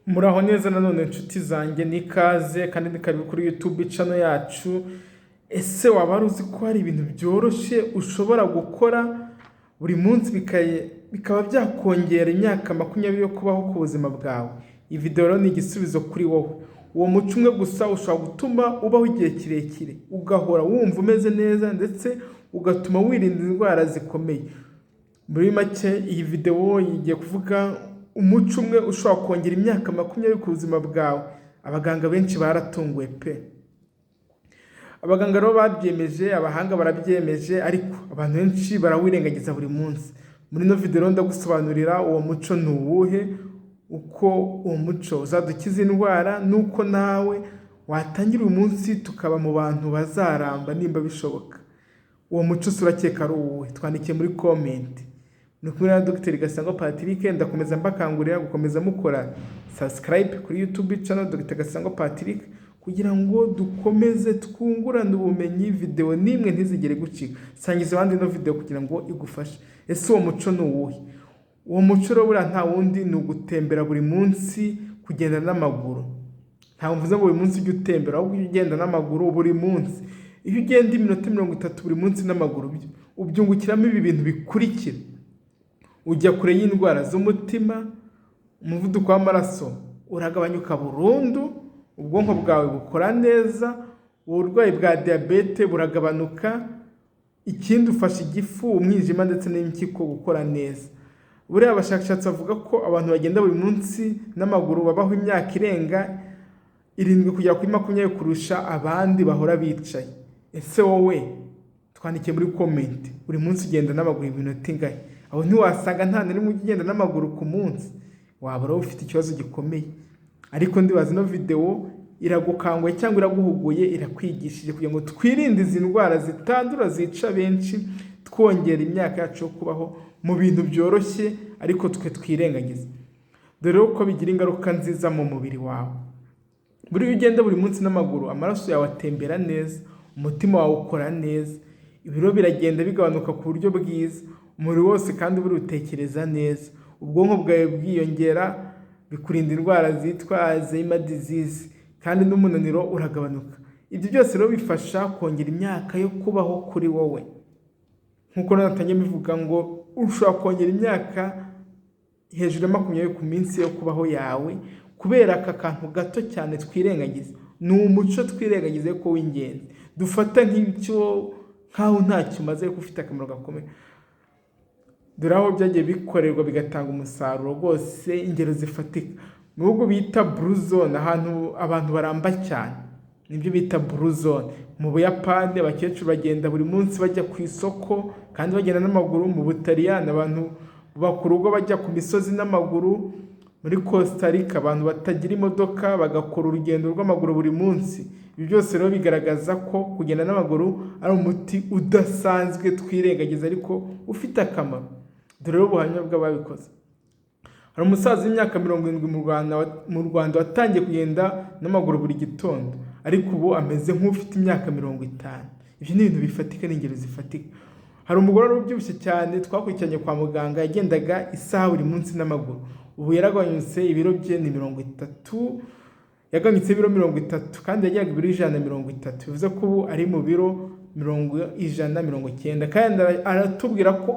Muraho neza nanone inshuti zanjye n'ikaze kandi ni karibu kuri YouTube channel yacu. Ese waba wari uzi ko hari ibintu byoroshye ushobora gukora buri munsi bikaba byakongera imyaka 20 yo kubaho ku buzima bwawe? Iyi video rero ni igisubizo kuri wowe. Uwo muco umwe gusa ushobora gutuma ubaho igihe kirekire, ugahora wumva umeze neza ndetse ugatuma wirinda indwara zikomeye. Muri make iyi video igiye kuvuga umuco umwe ushobora kongera imyaka 20 ku buzima bwawe. Abaganga benshi baratunguwe pe. Abaganga rero babyemeje, abahanga barabyemeje, ariko abantu benshi barawirengagiza buri munsi. Muri no video ndagusobanurira uwo muco ni uwuhe, uko uwo muco uzadukiza indwara, nuko nawe watangira uyu munsi tukaba mu bantu bazaramba nimba bishoboka. Uwo muco surakeka ari uwuhe? Twandikiye muri comment. Nukumwe na Dr. Gasangwa Patrick. Ndakomeza mbakangurira gukomeza mukora subscribe kuri YouTube channel Dr. Gasangwa Patrick kugira ngo dukomeze twungurana ubumenyi. Video nimwe ntizigere gucika. Sangiza abandi no video kugira ngo igufashe. Ese uwo muco ni uwuhe? Uwo muco rero bura nta wundi ni ugutembera buri munsi, kugenda n'amaguru. Nta mvuze ngo buri munsi ujye utembera, ahubwo ugenda n'amaguru buri munsi. Iyo ugenda iminota 30 buri munsi n'amaguru, ubyungukiramo ibi bintu bikurikira: ujya kure y'indwara z'umutima, umuvuduko w'amaraso uragabanyuka burundu, ubwonko bwawe bukora neza, uburwayi bwa diabete buragabanuka, ikindi ufasha igifu, umwijima ndetse n'impyiko gukora neza. Buriya abashakashatsi bavuga ko abantu bagenda buri munsi n'amaguru babaho imyaka irenga 7 kugera kuri 20 kurusha abandi bahora bicaye. Ese wowe? Twandikiye muri comment. Buri munsi ugenda n'amaguru iminota ingahe? Aho ntiwasanga nta rimwe ugenda n'amaguru ku munsi, waba rero ufite ikibazo gikomeye. Ariko ndibaza no video iragukanguye cyangwa iraguhuguye, irakwigishije kugira ngo twirinde izi ndwara zitandura zica benshi, twongera imyaka yacu yo kubaho mu bintu byoroshye ariko twe twirengagiza. Dore uko bigira ingaruka nziza mu mubiri wawe. Buri ugenda buri munsi n'amaguru, amaraso yawe atembera neza, umutima wawe ukora neza, ibiro biragenda bigabanuka ku buryo bwiza, umubiri wose kandi buri utekereza neza, ubwonko bwawe bwiyongera, bikurinda indwara zitwa Alzheimer disease, kandi n'umunaniro uragabanuka. Ibyo byose rero bifasha kongera imyaka yo kubaho kuri wowe. Nkuko natangiye bivuga ngo ushobora kongera imyaka hejuru ya 20 ku minsi yo kubaho yawe, kubera aka kantu gato cyane twirengagiza. Ni umuco twirengagize ko w'ingenzi, dufata nk'icyo nkaho ntacyo umaze ufite akamaro gakomeye. Dore aho byagiye bikorerwa bigatanga umusaruro rwose, ingero zifatika. Mu bihugu bita blue zone, ahantu abantu baramba cyane, nibyo bita blue zone. Mu Buyapani abakecuru bagenda buri munsi bajya ku isoko kandi bagenda n'amaguru. Mu Butaliyani abantu bakuru ubwo bajya ku misozi n'amaguru. Muri Costa Rica abantu batagira imodoka bagakora urugendo rw'amaguru buri munsi. Ibi byose rero bigaragaza ko kugenda n'amaguru ari umuti udasanzwe twirengagiza ariko ufite akamaro. Dore ubuhamya bw'ababikoze. Hari umusaza w'imyaka 70 mu Rwanda watangiye kugenda n'amaguru buri gitondo, ariko ubu ameze nk'ufite imyaka 50. Ibyo ni ibintu bifatika, n'ingero zifatika. Hari umugore ubyibushye cyane twakurikiranye kwa muganga, yagendaga isaha buri munsi n'amaguru. Ubu yaragabanyutse, ibiro bye ni 30, yagabanyutse ibiro 30 kandi yajyaga ibiro 130. Bivuze ko ubu ari mu biro 190, kandi aratubwira ko